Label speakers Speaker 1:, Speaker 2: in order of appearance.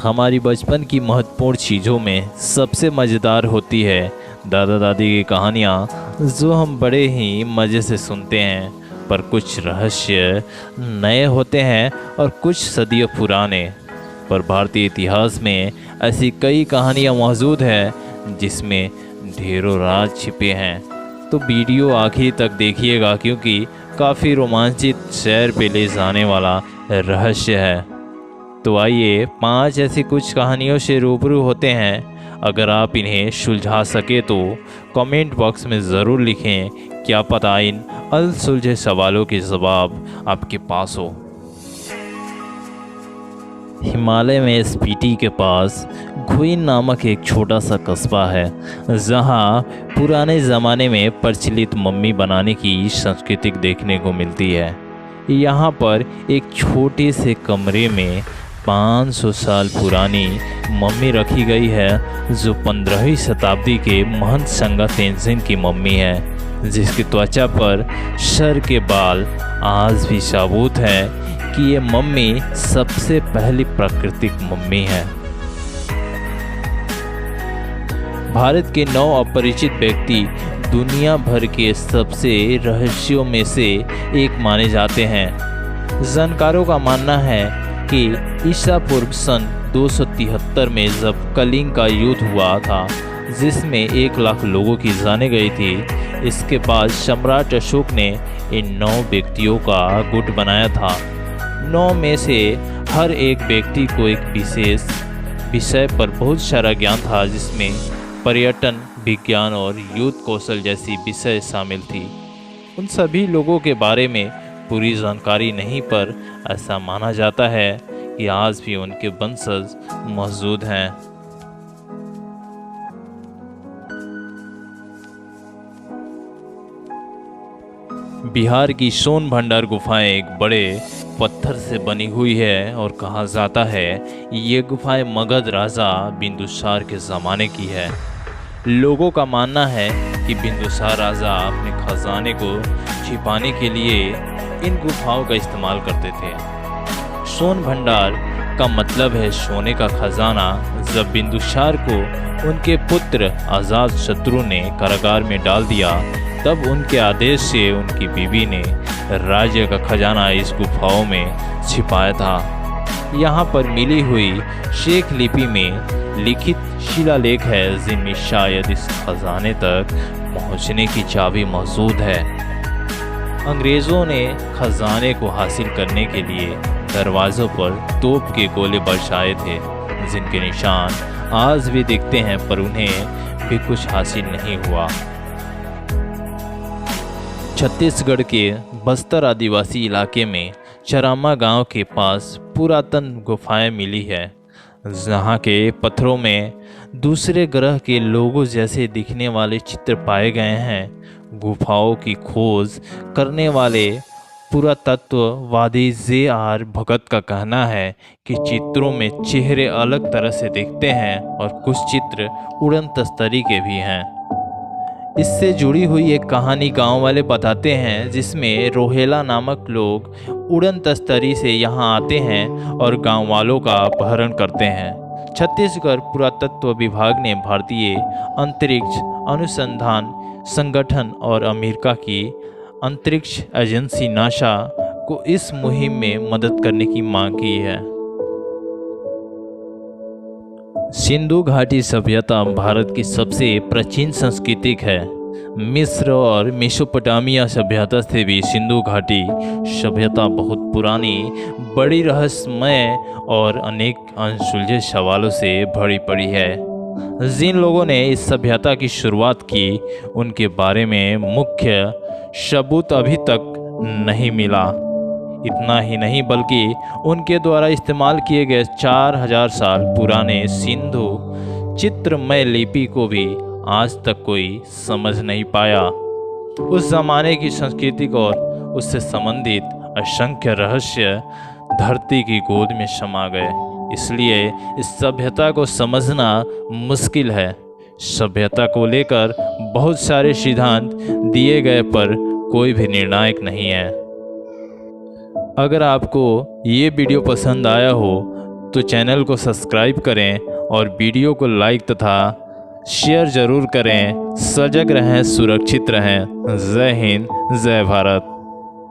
Speaker 1: हमारी बचपन की महत्वपूर्ण चीज़ों में सबसे मज़ेदार होती है दादा दादी की कहानियाँ, जो हम बड़े ही मज़े से सुनते हैं। पर कुछ रहस्य नए होते हैं और कुछ सदियों पुराने। पर भारतीय इतिहास में ऐसी कई कहानियाँ मौजूद हैं जिसमें ढेरों राज छिपे हैं। तो वीडियो आखिर तक देखिएगा, क्योंकि काफ़ी रोमांचित सैर पे ले जाने वाला रहस्य है। तो आइए 5 ऐसी कुछ कहानियों से रूबरू होते हैं। अगर आप इन्हें सुलझा सके तो कमेंट बॉक्स में ज़रूर लिखें। क्या पता इन अनसुलझे सवालों के जवाब आपके पास हो। हिमालय में स्पीति के पास गुइन नामक एक छोटा सा कस्बा है, जहाँ पुराने ज़माने में प्रचलित मम्मी बनाने की संस्कृति देखने को मिलती है। यहाँ पर एक छोटे से कमरे में 500 साल पुरानी मम्मी रखी गई है, जो 15वीं शताब्दी के महंत संगा तेंजिन की मम्मी है, जिसकी त्वचा पर सर के बाल आज भी साबुत है कि ये मम्मी सबसे पहली प्राकृतिक मम्मी है। भारत के 9 अपरिचित व्यक्ति दुनिया भर के सबसे रहस्यों में से एक माने जाते हैं। जानकारों का मानना है कि ईसा पूर्व सन 273 में जब कलिंग का युद्ध हुआ था, जिसमें 1 लाख लोगों की जाने गई थी, इसके बाद सम्राट अशोक ने इन 9 व्यक्तियों का गुट बनाया था। 9 में से हर एक व्यक्ति को एक विशेष विषय पर बहुत सारा ज्ञान था, जिसमें पर्यटन, विज्ञान और युद्ध कौशल जैसी विषय शामिल थी। उन सभी लोगों के बारे में पूरी जानकारी नहीं, पर ऐसा माना जाता है कि आज भी उनके वंशज मौजूद हैं। बिहार की सोन भंडार गुफाएं एक बड़े पत्थर से बनी हुई है और कहा जाता है ये गुफाएं मगध राजा बिंदुसार के ज़माने की है। लोगों का मानना है कि बिंदुसार राजा अपने खजाने को छिपाने के लिए इन गुफाओं का इस्तेमाल करते थे। सोन भंडार का मतलब है सोने का खजाना। जब बिंदुसार को उनके पुत्र अजातशत्रु ने कारागार में डाल दिया, तब उनके आदेश से उनकी बीवी ने राज्य का खजाना इस गुफाओं में छिपाया था। यहाँ पर मिली हुई शेख लिपि में लिखित शिलालेख है, जिनमें शायद इस खजाने तक पहुँचने की चाबी मौजूद है। अंग्रेज़ों ने खजाने को हासिल करने के लिए दरवाज़ों पर तोप के गोले बरसाए थे, जिनके निशान आज भी दिखते हैं, पर उन्हें भी कुछ हासिल नहीं हुआ। छत्तीसगढ़ के बस्तर आदिवासी इलाके में चरामा गांव के पास पुरातन गुफाएं मिली है, जहां के पत्थरों में दूसरे ग्रह के लोगों जैसे दिखने वाले चित्र पाए गए हैं। गुफाओं की खोज करने वाले पुरातत्ववादी जे.आर. भगत का कहना है कि चित्रों में चेहरे अलग तरह से दिखते हैं और कुछ चित्र उड़न तस्तरी के भी हैं। इससे जुड़ी हुई एक कहानी गांव वाले बताते हैं, जिसमें रोहेला नामक लोग उड़न तस्तरी से यहां आते हैं और गांव वालों का अपहरण करते हैं। छत्तीसगढ़ पुरातत्व विभाग ने भारतीय अंतरिक्ष अनुसंधान संगठन और अमेरिका की अंतरिक्ष एजेंसी नासा को इस मुहिम में मदद करने की मांग की है। सिंधु घाटी सभ्यता भारत की सबसे प्राचीन संस्कृति है। मिस्र और मेसोपोटामिया सभ्यता से भी सिंधु घाटी सभ्यता बहुत पुरानी, बड़ी रहस्यमय और अनेक अनसुलझे सवालों से भरी पड़ी है। जिन लोगों ने इस सभ्यता की शुरुआत की, उनके बारे में मुख्य सबूत अभी तक नहीं मिला। इतना ही नहीं, बल्कि उनके द्वारा इस्तेमाल किए गए 4000 साल पुराने सिंधु चित्रमय लिपि को भी आज तक कोई समझ नहीं पाया। उस जमाने की संस्कृति और उससे संबंधित असंख्य रहस्य धरती की गोद में समा गए, इसलिए इस सभ्यता को समझना मुश्किल है। सभ्यता को लेकर बहुत सारे सिद्धांत दिए गए, पर कोई भी निर्णायक नहीं है। अगर आपको ये वीडियो पसंद आया हो तो चैनल को सब्सक्राइब करें और वीडियो को लाइक तथा शेयर ज़रूर करें। सजग रहें, सुरक्षित रहें। जय हिंद, जय भारत।